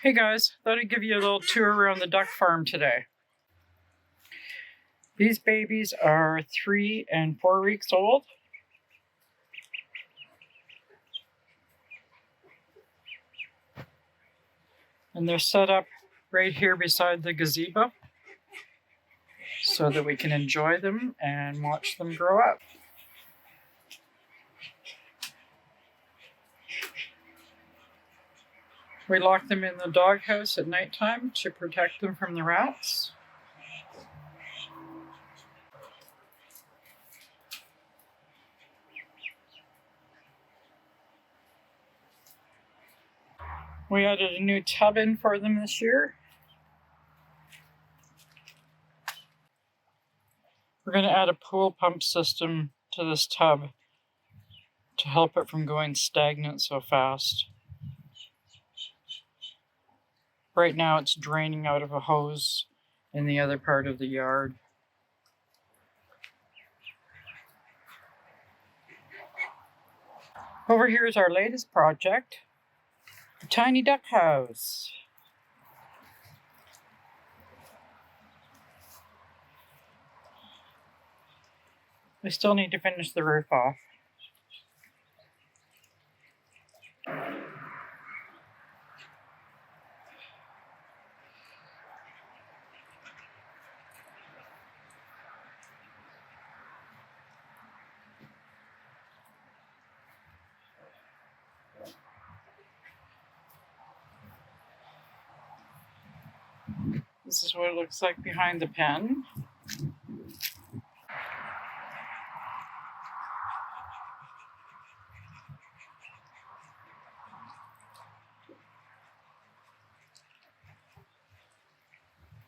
Hey guys, thought I'd give you a little tour around the duck farm today. These babies are 3 and 4 weeks old. And they're set up right here beside the gazebo so that we can enjoy them and watch them grow up. We lock them in the doghouse at nighttime to protect them from the rats. We added a new tub in for them this year. We're going to add a pool pump system to this tub to help it from going stagnant so fast. Right now it's draining out of a hose in the other part of the yard. Over here is our latest project, the tiny duck house. We still need to finish the roof off. This is what it looks like behind the pen.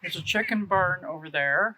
There's a chicken barn over there.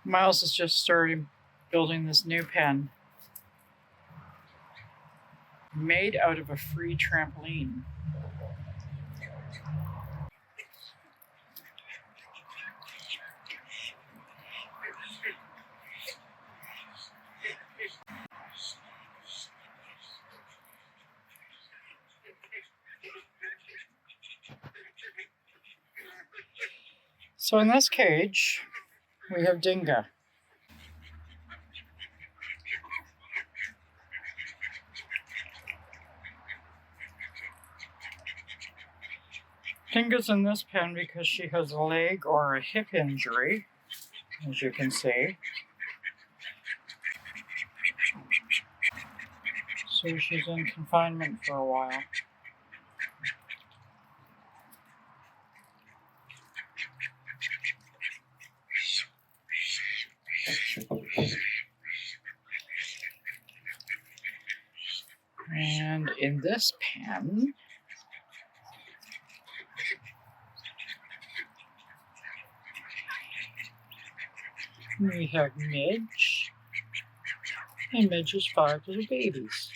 Miles has just started building this new pen made out of a free trampoline. So in this cage, we have Dinga. Dinga's in this pen because she has a leg or a hip injury, as you can see. So she's in confinement for a while. And in this pen, we have Midge, and Midge's 5 little babies.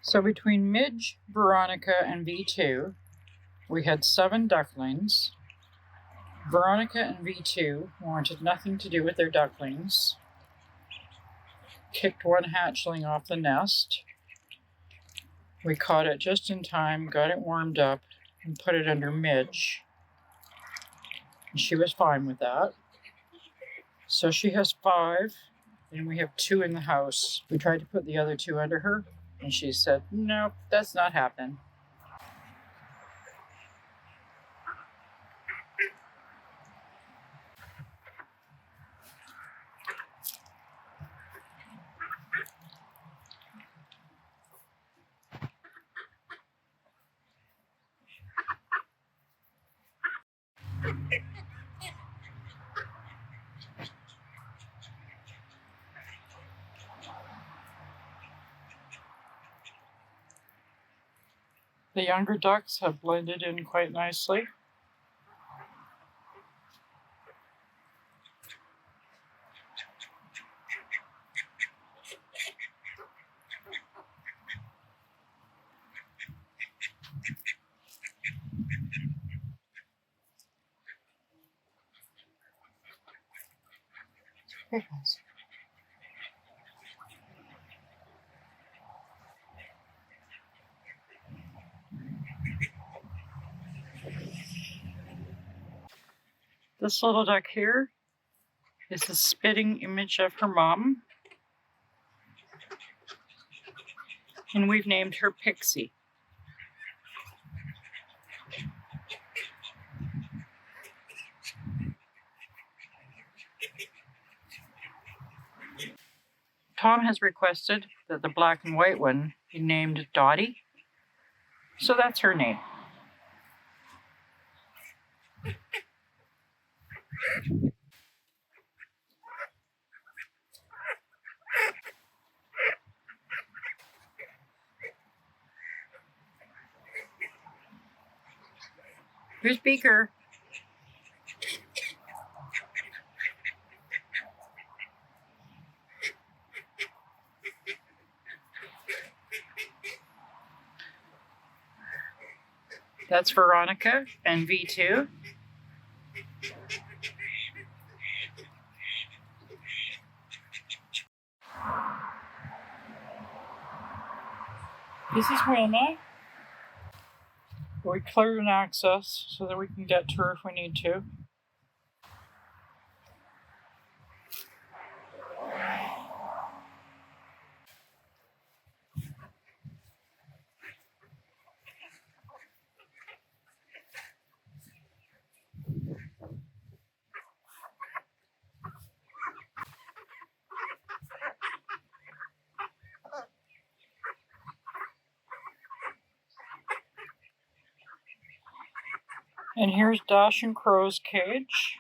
So between Midge, Veronica, and V2, we had 7 ducklings. Veronica and V2 wanted nothing to do with their ducklings, kicked one hatchling off the nest. We caught it just in time, got it warmed up, and put it under Midge. And she was fine with that. So she has 5, and we have 2 in the house. We tried to put the other 2 under her, and she said, "No, that's not happening." The younger ducks have blended in quite nicely. Hey guys. This little duck here is a spitting image of her mom, and we've named her Pixie. Tom has requested that the black and white one be named Dottie, so that's her name. Here's Beaker. That's Veronica and V2. This is Wilma. We cleared an access so that we can get to her if we need to. And here's Dash and Crow's cage.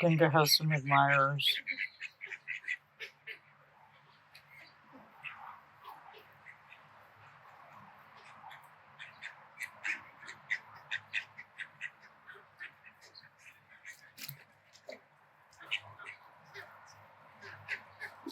Dinga has some admirers.